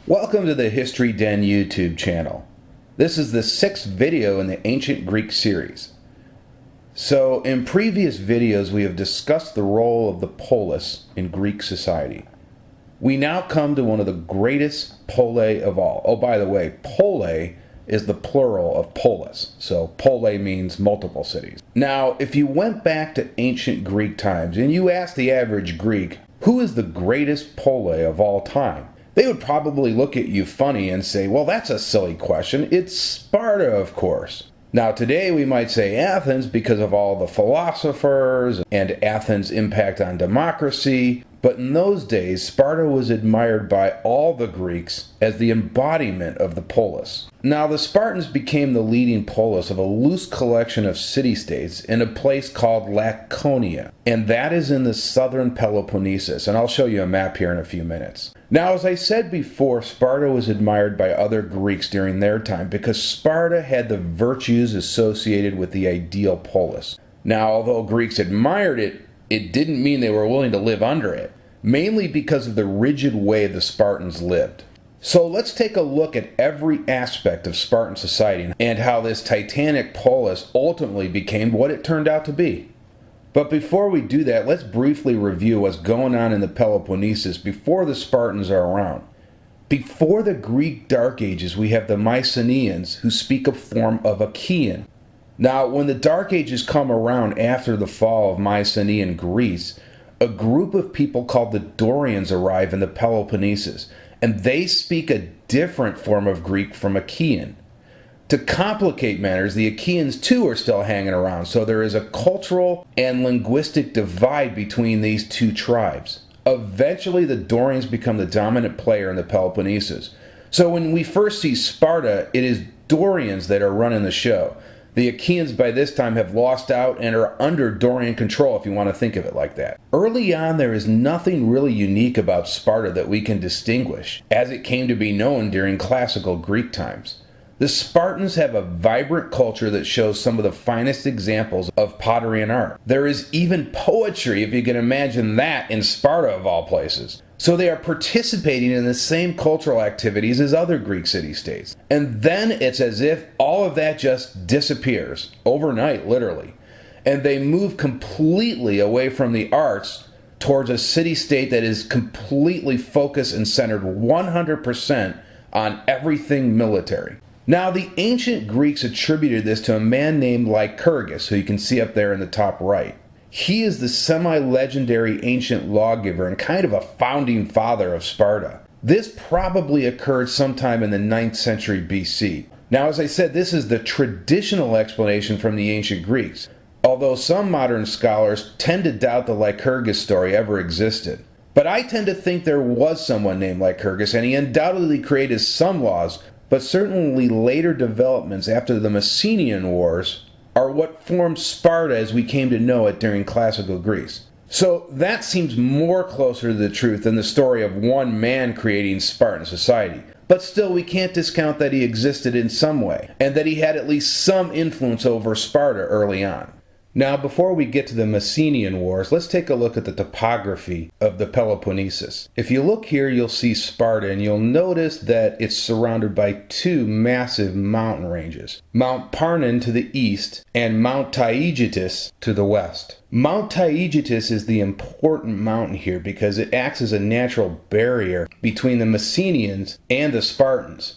Welcome to the History Den YouTube channel. This is the sixth video in the Ancient Greek series. So, in previous videos we have discussed the role of the polis in Greek society. We now come to one of the greatest polae of all. Oh, by the way, polae is the plural of polis. So, polae means multiple cities. Now, if you went back to ancient Greek times and you asked the average Greek, who is the greatest polae of all time? They would probably look at you funny and say, well, that's a silly question. It's Sparta, of course. Now, today we might say Athens because of all the philosophers and Athens' impact on democracy. But in those days, Sparta was admired by all the Greeks as the embodiment of the polis. Now, the Spartans became the leading polis of a loose collection of city-states in a place called Laconia, and that is in the southern Peloponnesus, and I'll show you a map here in a few minutes. Now, as I said before, Sparta was admired by other Greeks during their time because Sparta had the virtues associated with the ideal polis. Now, although Greeks admired it, it didn't mean they were willing to live under it, mainly because of the rigid way the Spartans lived. So let's take a look at every aspect of Spartan society and how this titanic polis ultimately became what it turned out to be. But before we do that, let's briefly review what's going on in the Peloponnesus before the Spartans are around. Before the Greek Dark Ages, we have the Mycenaeans, who speak a form of Achaean. Now, when the Dark Ages come around after the fall of Mycenaean Greece, a group of people called the Dorians arrive in the Peloponnesus, and they speak a different form of Greek from Achaean. To complicate matters, the Achaeans too are still hanging around, so there is a cultural and linguistic divide between these two tribes. Eventually, the Dorians become the dominant player in the Peloponnesus. So when we first see Sparta, it is Dorians that are running the show. The Achaeans by this time have lost out and are under Dorian control, if you want to think of it like that. Early on, there is nothing really unique about Sparta that we can distinguish, as it came to be known during classical Greek times. The Spartans have a vibrant culture that shows some of the finest examples of pottery and art. There is even poetry, if you can imagine that, in Sparta of all places. So they are participating in the same cultural activities as other Greek city-states. And then it's as if all of that just disappears, overnight, literally. And they move completely away from the arts towards a city-state that is completely focused and centered 100% on everything military. Now, the ancient Greeks attributed this to a man named Lycurgus, who you can see up there in the top right. He is the semi-legendary ancient lawgiver and kind of a founding father of Sparta. This probably occurred sometime in the 9th century BC. Now, as I said, this is the traditional explanation from the ancient Greeks, although some modern scholars tend to doubt the Lycurgus story ever existed. But I tend to think there was someone named Lycurgus, and he undoubtedly created some laws, but certainly later developments after the Messenian Wars are what formed Sparta as we came to know it during classical Greece. So that seems more closer to the truth than the story of one man creating Spartan society. But still, we can't discount that he existed in some way, and that he had at least some influence over Sparta early on. Now, before we get to the Messenian Wars, let's take a look at the topography of the Peloponnesus. If you look here, you'll see Sparta, and you'll notice that it's surrounded by two massive mountain ranges. Mount Parnon to the east, and Mount Taygetus to the west. Mount Taygetus is the important mountain here because it acts as a natural barrier between the Messenians and the Spartans.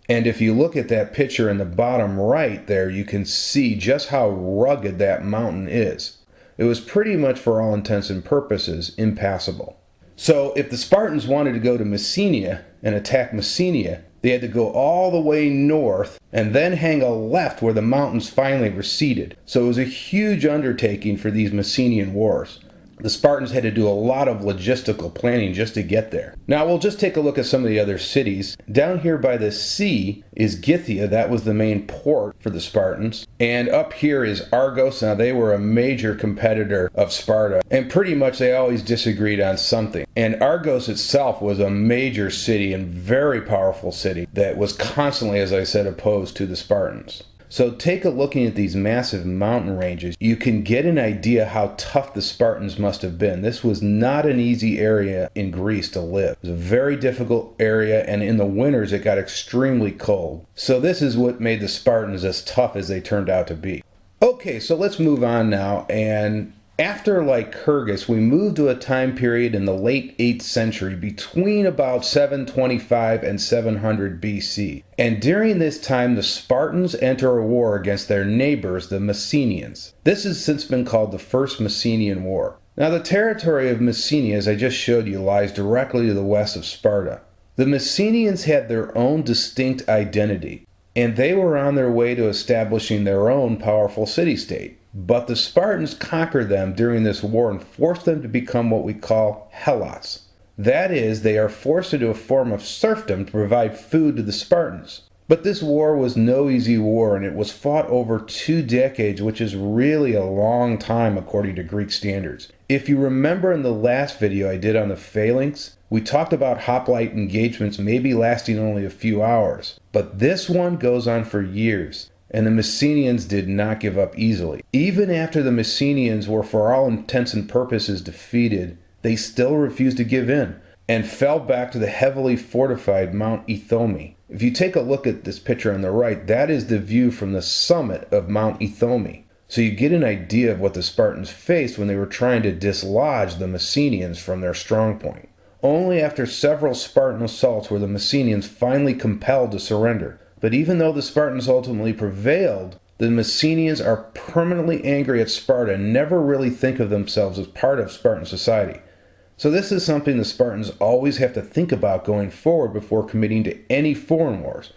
And if you look at that picture in the bottom right there, you can see just how rugged that mountain is. It was pretty much, for all intents and purposes, impassable. So if the Spartans wanted to go to Messenia and attack Messenia, they had to go all the way north and then hang a left where the mountains finally receded. So it was a huge undertaking for these Messenian wars. The Spartans had to do a lot of logistical planning just to get there. Now we'll just take a look at some of the other cities. Down here by the sea is Gythia. That was the main port for the Spartans. And up here is Argos. Now they were a major competitor of Sparta, and pretty much they always disagreed on something. And Argos itself was a major city and very powerful city that was constantly, as I said, opposed to the Spartans. So take a look at these massive mountain ranges. You can get an idea how tough the Spartans must have been. This was not an easy area in Greece to live. It was a very difficult area, and in the winters it got extremely cold. So this is what made the Spartans as tough as they turned out to be. Okay, so let's move on now, and after Lycurgus, we moved to a time period in the late 8th century between about 725 and 700 BC. And during this time, the Spartans enter a war against their neighbors, the Messenians. This has since been called the First Messenian War. Now, the territory of Messenia, as I just showed you, lies directly to the west of Sparta. The Messenians had their own distinct identity, and they were on their way to establishing their own powerful city-state. But the Spartans conquered them during this war and forced them to become what we call helots. That is, they are forced into a form of serfdom to provide food to the Spartans. But this war was no easy war, and it was fought over 2 decades, which is really a long time according to Greek standards. If you remember in the last video I did on the phalanx, we talked about hoplite engagements maybe lasting only a few hours. But this one goes on for years. And the Messenians did not give up easily. Even after the Messenians were for all intents and purposes defeated, they still refused to give in and fell back to the heavily fortified Mount Ithome. If you take a look at this picture on the right, that is the view from the summit of Mount Ithome. So you get an idea of what the Spartans faced when they were trying to dislodge the Messenians from their strongpoint. Only after several Spartan assaults were the Messenians finally compelled to surrender. But even though the Spartans ultimately prevailed, the Messenians are permanently angry at Sparta and never really think of themselves as part of Spartan society. So this is something the Spartans always have to think about going forward before committing to any foreign wars.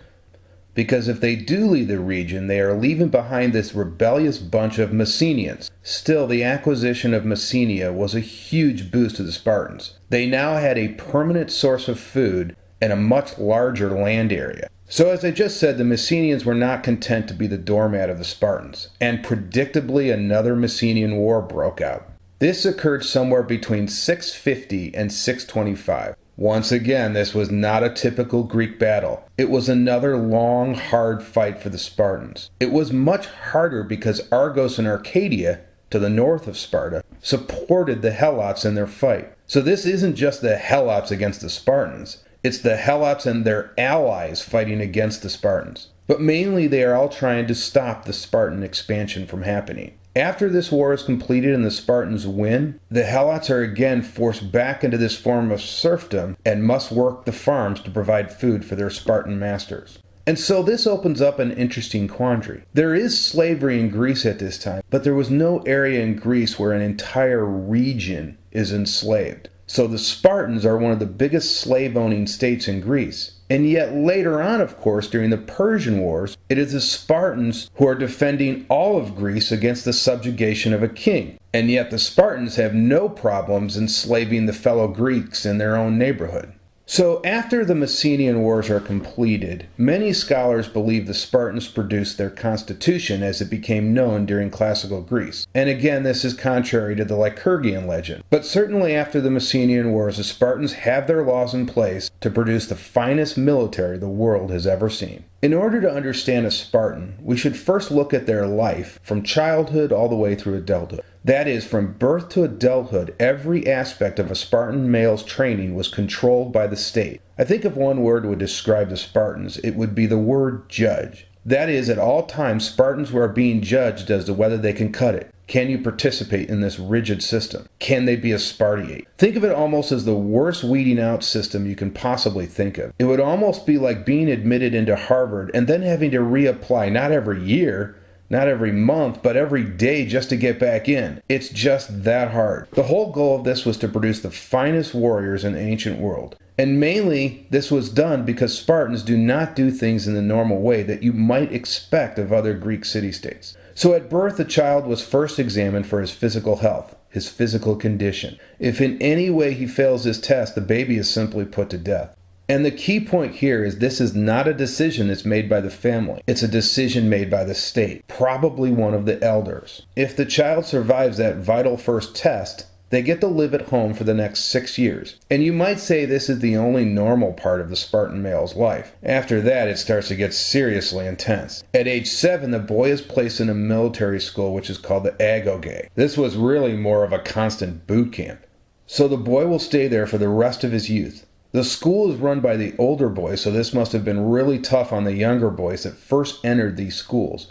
Because if they do leave the region, they are leaving behind this rebellious bunch of Messenians. Still, the acquisition of Messenia was a huge boost to the Spartans. They now had a permanent source of food and a much larger land area. So as I just said, the Messenians were not content to be the doormat of the Spartans, and predictably another Messenian War broke out. This occurred somewhere between 650 and 625. Once again, this was not a typical Greek battle. It was another long, hard fight for the Spartans. It was much harder because Argos and Arcadia, to the north of Sparta, supported the Helots in their fight. So this isn't just the Helots against the Spartans. It's the Helots and their allies fighting against the Spartans. But mainly they are all trying to stop the Spartan expansion from happening. After this war is completed and the Spartans win, the Helots are again forced back into this form of serfdom and must work the farms to provide food for their Spartan masters. And so this opens up an interesting quandary. There is slavery in Greece at this time, but there was no area in Greece where an entire region is enslaved. So the Spartans are one of the biggest slave-owning states in Greece. And yet later on, of course, during the Persian Wars, it is the Spartans who are defending all of Greece against the subjugation of a king. And yet the Spartans have no problems enslaving the fellow Greeks in their own neighborhood. So after the Messenian Wars are completed, many scholars believe the Spartans produced their constitution as it became known during classical Greece. And again, this is contrary to the Lycurgian legend. But certainly after the Messenian Wars, the Spartans have their laws in place to produce the finest military the world has ever seen. In order to understand a Spartan, we should first look at their life from childhood all the way through adulthood. That is, from birth to adulthood, every aspect of a Spartan male's training was controlled by the state. I think if one word would describe the Spartans, it would be the word judge. That is, at all times, Spartans were being judged as to whether they can cut it. Can you participate in this rigid system? Can they be a Spartiate? Think of it almost as the worst weeding out system you can possibly think of. It would almost be like being admitted into Harvard and then having to reapply, not every year, not every month, but every day just to get back in. It's just that hard. The whole goal of this was to produce the finest warriors in the ancient world. And mainly, this was done because Spartans do not do things in the normal way that you might expect of other Greek city-states. So at birth, the child was first examined for his physical health, his physical condition. If in any way he fails this test, the baby is simply put to death. And the key point here is this is not a decision that's made by the family. It's a decision made by the state, probably one of the elders. If the child survives that vital first test, They get to live at home for the next 6 years. And you might say this is the only normal part of the Spartan male's life. After that, it starts to get seriously intense. At age 7, the boy is placed in a military school which is called the agoge. This was really more of a constant boot camp. So the boy will stay there for the rest of his youth. The school is run by the older boys, so this must have been really tough on the younger boys that first entered these schools.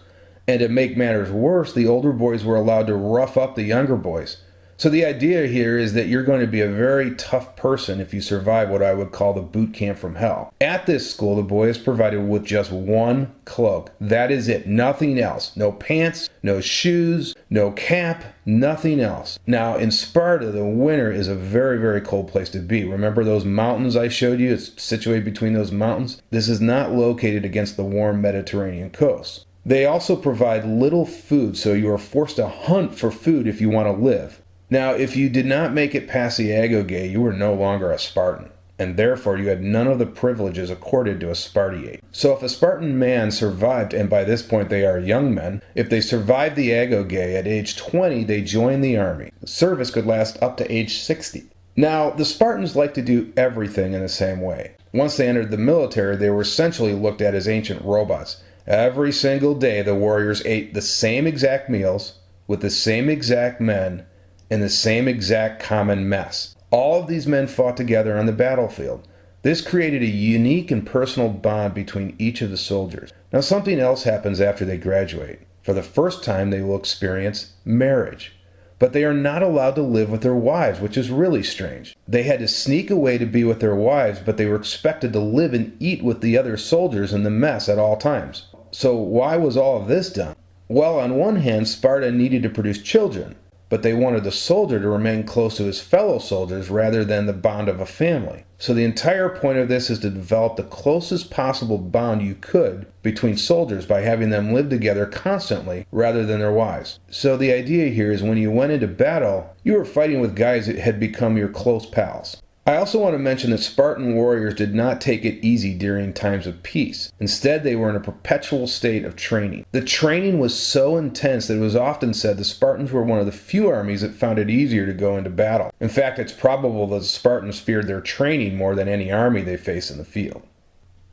And to make matters worse, the older boys were allowed to rough up the younger boys. So the idea here is that you're going to be a very tough person if you survive what I would call the boot camp from hell. At this school, the boy is provided with just one cloak. That is it. Nothing else. No pants, no shoes, no cap, nothing else. Now, in Sparta, the winter is a very, very cold place to be. Remember those mountains I showed you? It's situated between those mountains. This is not located against the warm Mediterranean coast. They also provide little food, so you are forced to hunt for food if you want to live. Now, if you did not make it past the agoge, you were no longer a Spartan, and therefore you had none of the privileges accorded to a Spartiate. So if a Spartan man survived, and by this point they are young men, if they survived the agoge at age 20, they joined the army. The service could last up to age 60. Now, the Spartans liked to do everything in the same way. Once they entered the military, they were essentially looked at as ancient robots. Every single day, the warriors ate the same exact meals, with the same exact men, in the same exact common mess. All of these men fought together on the battlefield. This created a unique and personal bond between each of the soldiers. Now, something else happens after they graduate. For the first time, they will experience marriage. But they are not allowed to live with their wives, which is really strange. They had to sneak away to be with their wives, but they were expected to live and eat with the other soldiers in the mess at all times. So why was all of this done? Well, on one hand, Sparta needed to produce children, but they wanted the soldier to remain close to his fellow soldiers rather than the bond of a family. So the entire point of this is to develop the closest possible bond you could between soldiers by having them live together constantly rather than their wives. So the idea here is when you went into battle, you were fighting with guys that had become your close pals. I also want to mention that Spartan warriors did not take it easy during times of peace. Instead, they were in a perpetual state of training. The training was so intense that it was often said the Spartans were one of the few armies that found it easier to go into battle. In fact, it's probable that the Spartans feared their training more than any army they face in the field.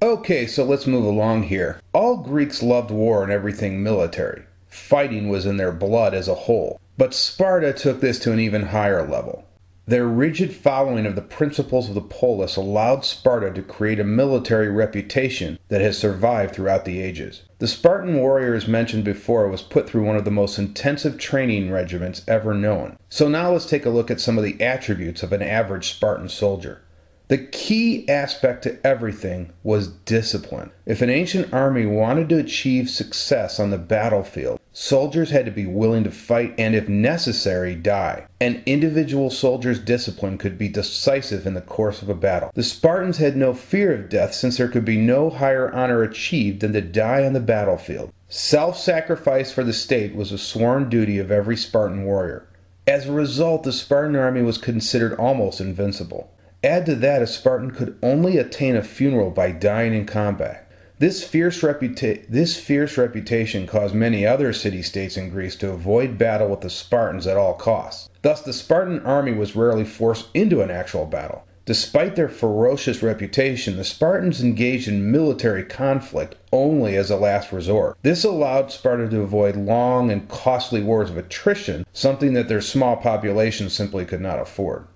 Okay, so let's move along here. All Greeks loved war and everything military. Fighting was in their blood as a whole. But Sparta took this to an even higher level. Their rigid following of the principles of the polis allowed Sparta to create a military reputation that has survived throughout the ages. The Spartan warrior, as mentioned before, was put through one of the most intensive training regiments ever known. So now let's take a look at some of the attributes of an average Spartan soldier. The key aspect to everything was discipline. If an ancient army wanted to achieve success on the battlefield, soldiers had to be willing to fight and, if necessary, die. An individual soldier's discipline could be decisive in the course of a battle. The Spartans had no fear of death since there could be no higher honor achieved than to die on the battlefield. Self-sacrifice for the state was a sworn duty of every Spartan warrior. As a result, the Spartan army was considered almost invincible. Add to that, a Spartan could only attain a funeral by dying in combat. This fierce reputation caused many other city-states in Greece to avoid battle with the Spartans at all costs. Thus, the Spartan army was rarely forced into an actual battle. Despite their ferocious reputation, the Spartans engaged in military conflict only as a last resort. This allowed Sparta to avoid long and costly wars of attrition, something that their small population simply could not afford.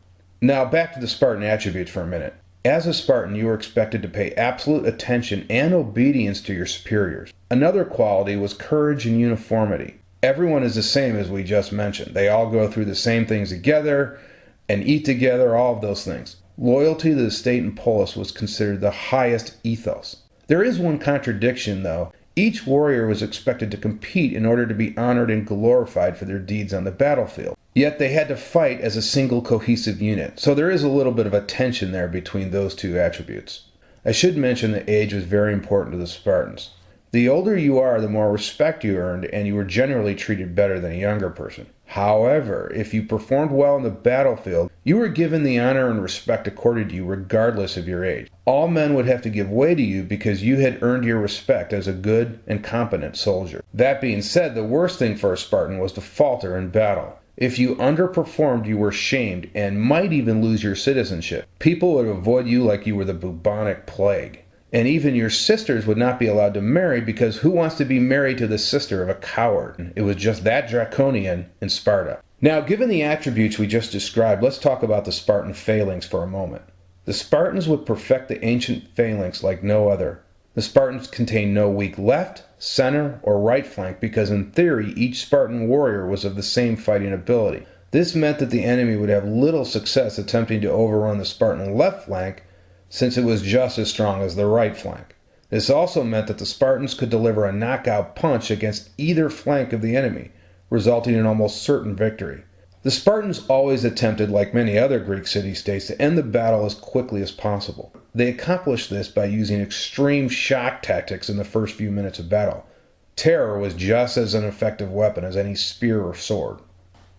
Now back to the Spartan attributes for a minute. As a Spartan, you were expected to pay absolute attention and obedience to your superiors. Another quality was courage and uniformity. Everyone is the same, as we just mentioned. They all go through the same things together and eat together, all of those things. Loyalty to the state and polis was considered the highest ethos. There is one contradiction, though. Each warrior was expected to compete in order to be honored and glorified for their deeds on the battlefield. Yet they had to fight as a single cohesive unit, so there is a little bit of a tension there between those two attributes. I should mention that age was very important to the Spartans. The older you are, the more respect you earned, and you were generally treated better than a younger person. However, if you performed well on the battlefield, you were given the honor and respect accorded to you regardless of your age. All men would have to give way to you because you had earned your respect as a good and competent soldier. That being said, the worst thing for a Spartan was to falter in battle. If you underperformed, you were shamed and might even lose your citizenship. People would avoid you like you were the bubonic plague. And even your sisters would not be allowed to marry, because who wants to be married to the sister of a coward? It was just that draconian in Sparta. Now, given the attributes we just described, let's talk about the Spartan phalanx for a moment. The Spartans would perfect the ancient phalanx like no other. The Spartans contained no weak left, center, or right flank, because in theory each Spartan warrior was of the same fighting ability. This meant that the enemy would have little success attempting to overrun the Spartan left flank, since it was just as strong as the right flank. This also meant that the Spartans could deliver a knockout punch against either flank of the enemy, resulting in almost certain victory. The Spartans always attempted, like many other Greek city-states, to end the battle as quickly as possible. They accomplished this by using extreme shock tactics in the first few minutes of battle. Terror was just as an effective weapon as any spear or sword.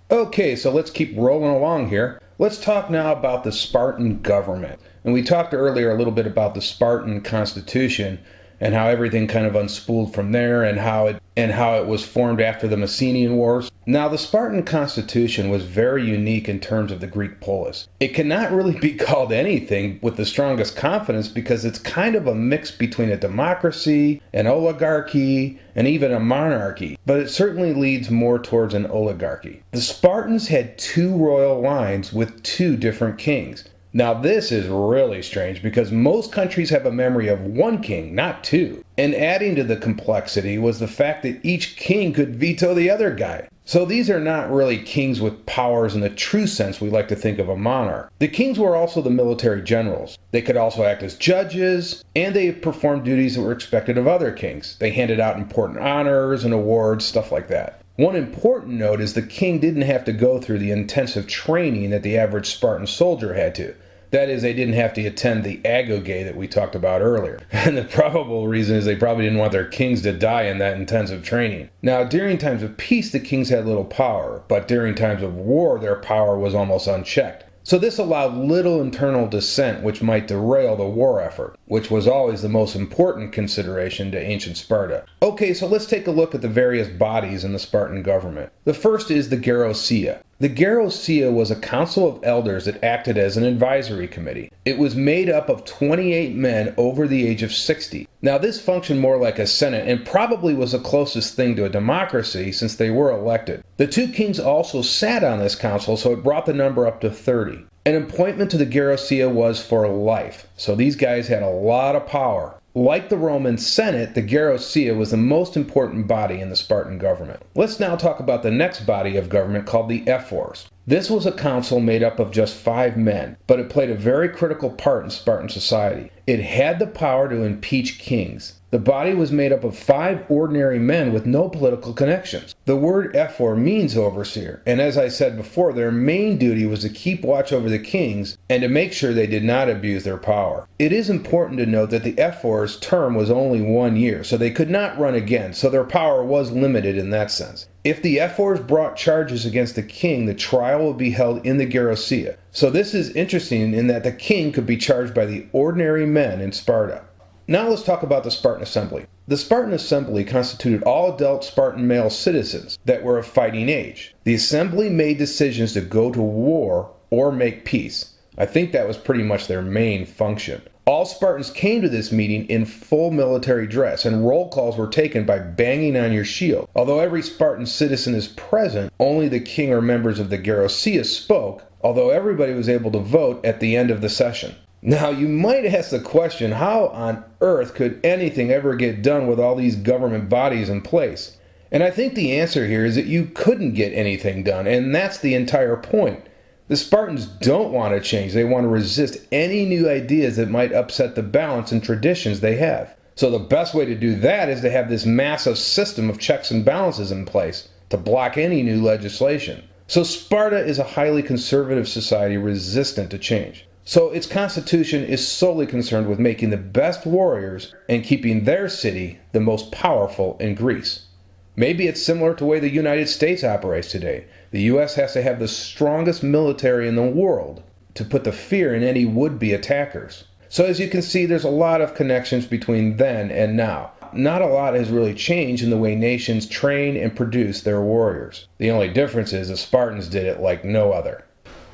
Okay, so let's keep rolling along here. Let's talk now about the Spartan government. And we talked earlier a little bit about the Spartan constitution and how everything kind of unspooled from there, and how it was formed after the Messenian Wars. Now, the Spartan constitution was very unique in terms of the Greek polis. It cannot really be called anything with the strongest confidence, because it's kind of a mix between a democracy, an oligarchy, and even a monarchy, but it certainly leads more towards an oligarchy. The Spartans had two royal lines with two different kings. Now, this is really strange, because most countries have a memory of one king, not two. And adding to the complexity was the fact that each king could veto the other guy. So these are not really kings with powers in the true sense we like to think of a monarch. The kings were also the military generals. They could also act as judges, and they performed duties that were expected of other kings. They handed out important honors and awards, stuff like that. One important note is the king didn't have to go through the intensive training that the average Spartan soldier had to. That is, they didn't have to attend the agoge that we talked about earlier. And the probable reason is they probably didn't want their kings to die in that intensive training. Now, during times of peace, the kings had little power, but during times of war, their power was almost unchecked. So this allowed little internal dissent, which might derail the war effort, which was always the most important consideration to ancient Sparta. Okay, so let's take a look at the various bodies in the Spartan government. The first is the Gerousia. The Gerousia was a council of elders that acted as an advisory committee. It was made up of 28 men over the age of 60. Now, this functioned more like a senate and probably was the closest thing to a democracy, since they were elected. The two kings also sat on this council, so it brought the number up to 30. An appointment to the Gerousia was for life, so these guys had a lot of power. Like the Roman Senate, the Gerousia was the most important body in the Spartan government. Let's now talk about the next body of government, called the Ephors. This was a council made up of just 5 men, but it played a very critical part in Spartan society. It had the power to impeach kings. The body was made up of 5 ordinary men with no political connections. The word ephor means overseer, and as I said before, their main duty was to keep watch over the kings and to make sure they did not abuse their power. It is important to note that the ephor's term was only 1 year, so they could not run again, so their power was limited in that sense. If the ephors brought charges against the king, the trial would be held in the Gerousia. So this is interesting in that the king could be charged by the ordinary men in Sparta. Now let's talk about the Spartan Assembly. The Spartan Assembly constituted all adult Spartan male citizens that were of fighting age. The assembly made decisions to go to war or make peace. I think that was pretty much their main function. All Spartans came to this meeting in full military dress, and roll calls were taken by banging on your shield. Although every Spartan citizen is present, only the king or members of the Gerousia spoke, although everybody was able to vote at the end of the session. Now, you might ask the question, how on earth could anything ever get done with all these government bodies in place? And I think the answer here is that you couldn't get anything done, and that's the entire point. The Spartans don't want to change. They want to resist any new ideas that might upset the balance and traditions they have. So the best way to do that is to have this massive system of checks and balances in place to block any new legislation. So Sparta is a highly conservative society resistant to change. So its constitution is solely concerned with making the best warriors and keeping their city the most powerful in Greece. Maybe it's similar to the way the United States operates today. The U.S. has to have the strongest military in the world to put the fear in any would-be attackers. So as you can see, there's a lot of connections between then and now. out, not a lot has really changed in the way nations train and produce their warriors. The only difference is the Spartans did it like no other.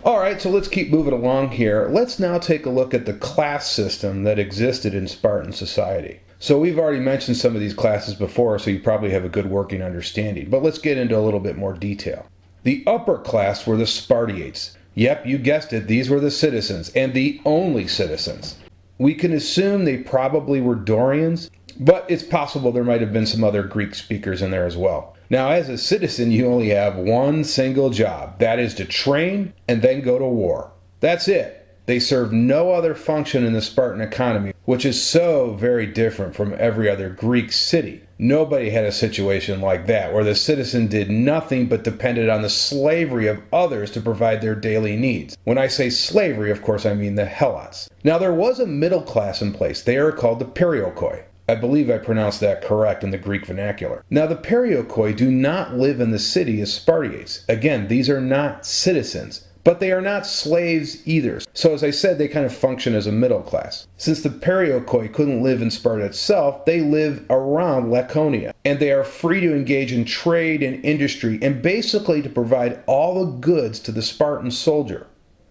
Alright, so let's keep moving along here. Let's now take a look at the class system that existed in Spartan society. So we've already mentioned some of these classes before, so you probably have a good working understanding. But let's get into a little bit more detail. The upper class were the Spartiates. Yep, you guessed it, these were the citizens, and the only citizens. We can assume they probably were Dorians, but it's possible there might have been some other Greek speakers in there as well. Now, as a citizen, you only have one single job. That is to train and then go to war. That's it. They served no other function in the Spartan economy, which is so very different from every other Greek city. Nobody had a situation like that, where the citizen did nothing but depended on the slavery of others to provide their daily needs. When I say slavery, of course, I mean the Helots. Now, there was a middle class in place. They are called the Periokoi. I believe I pronounced that correct in the Greek vernacular. Now, the Periokoi do not live in the city as Spartiates. Again, these are not citizens, but they are not slaves either. So as I said, they kind of function as a middle class. Since the Periokoi couldn't live in Sparta itself, they live around Laconia, and they are free to engage in trade and industry, and basically to provide all the goods to the Spartan soldier.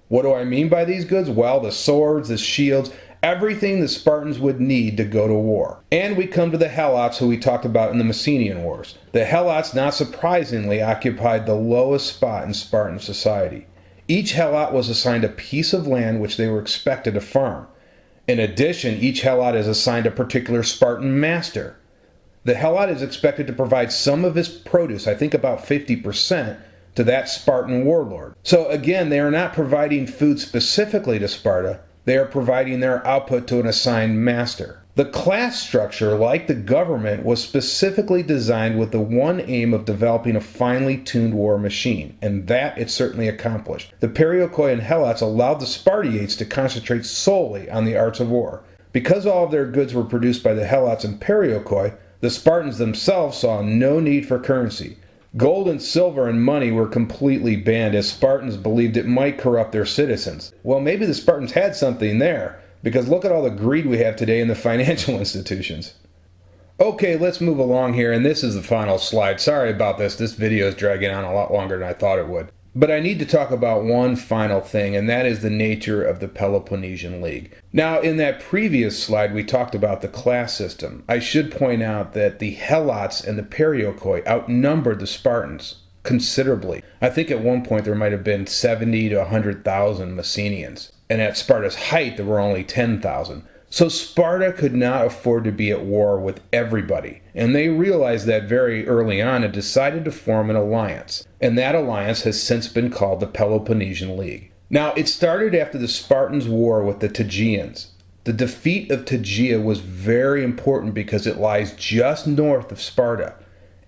What do I mean by these goods? Well, the swords, the shields, everything the Spartans would need to go to war. And we come to the Helots, who we talked about in the Messenian Wars. The Helots, not surprisingly, occupied the lowest spot in Spartan society. Each Helot was assigned a piece of land which they were expected to farm. In addition, each Helot is assigned a particular Spartan master. The Helot is expected to provide some of his produce, I think about 50%, to that Spartan warlord. So again, they are not providing food specifically to Sparta. They are providing their output to an assigned master. The class structure, like the government, was specifically designed with the one aim of developing a finely tuned war machine, and that it certainly accomplished. The Periokoi and Helots allowed the Spartiates to concentrate solely on the arts of war. Because all of their goods were produced by the Helots and Periokoi, the Spartans themselves saw no need for currency. Gold and silver and money were completely banned, as Spartans believed it might corrupt their citizens. Well, maybe the Spartans had something there, because look at all the greed we have today in the financial institutions. Okay, let's move along here, and this is the final slide. Sorry about this. This video is dragging on a lot longer than I thought it would. But I need to talk about one final thing, and that is the nature of the Peloponnesian League. Now, in that previous slide, we talked about the class system. I should point out that the Helots and the Periokoi outnumbered the Spartans considerably. I think at one point there might have been 70 to 100,000 Messenians, and at Sparta's height there were only 10,000. So Sparta could not afford to be at war with everybody, and they realized that very early on and decided to form an alliance. And that alliance has since been called the Peloponnesian League. Now, it started after the Spartans' war with the Tegeans. The defeat of Tegea was very important because it lies just north of Sparta,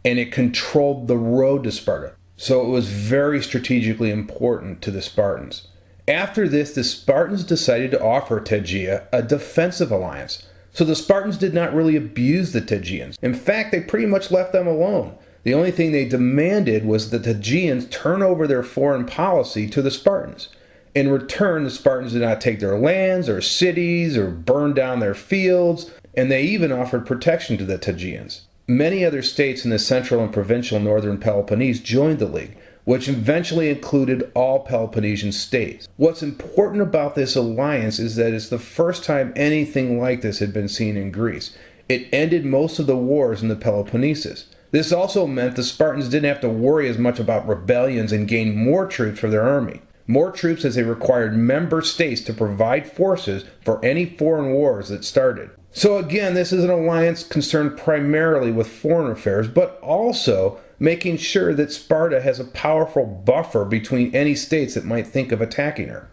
and it controlled the road to Sparta. So it was very strategically important to the Spartans. After this, the Spartans decided to offer Tegea a defensive alliance. So the Spartans did not really abuse the Tegeans. In fact, they pretty much left them alone. The only thing they demanded was that the Tegeans turn over their foreign policy to the Spartans. In return, the Spartans did not take their lands or cities or burn down their fields, and they even offered protection to the Tegeans. Many other states in the central and provincial northern Peloponnese joined the league, which eventually included all Peloponnesian states. What's important about this alliance is that it's the first time anything like this had been seen in Greece. It ended most of the wars in the Peloponnesus. This also meant the Spartans didn't have to worry as much about rebellions and gain more troops for their army. More troops, as they required member states to provide forces for any foreign wars that started. So again, this is an alliance concerned primarily with foreign affairs, but also making sure that Sparta has a powerful buffer between any states that might think of attacking her.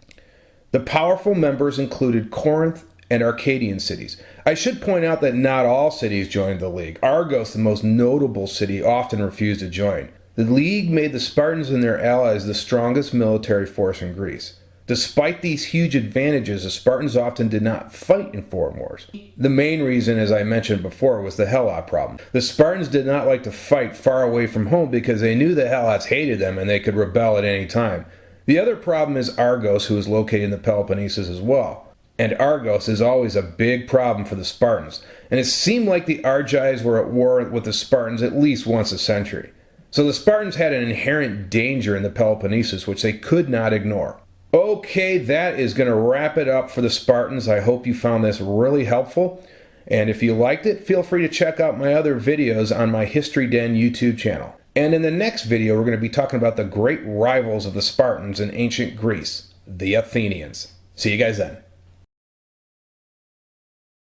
The powerful members included Corinth and Arcadian cities. I should point out that not all cities joined the League. Argos, the most notable city, often refused to join. The League made the Spartans and their allies the strongest military force in Greece. Despite these huge advantages, the Spartans often did not fight in foreign wars. The main reason, as I mentioned before, was the Helot problem. The Spartans did not like to fight far away from home because they knew the Helots hated them and they could rebel at any time. The other problem is Argos, who is located in the Peloponnesus as well. And Argos is always a big problem for the Spartans, and it seemed like the Argives were at war with the Spartans at least once a century. So the Spartans had an inherent danger in the Peloponnesus which they could not ignore. Okay, that is going to wrap it up for the Spartans. I hope you found this really helpful. And if you liked it, feel free to check out my other videos on my History Den YouTube channel. And in the next video, we're going to be talking about the great rivals of the Spartans in ancient Greece, the Athenians. See you guys then.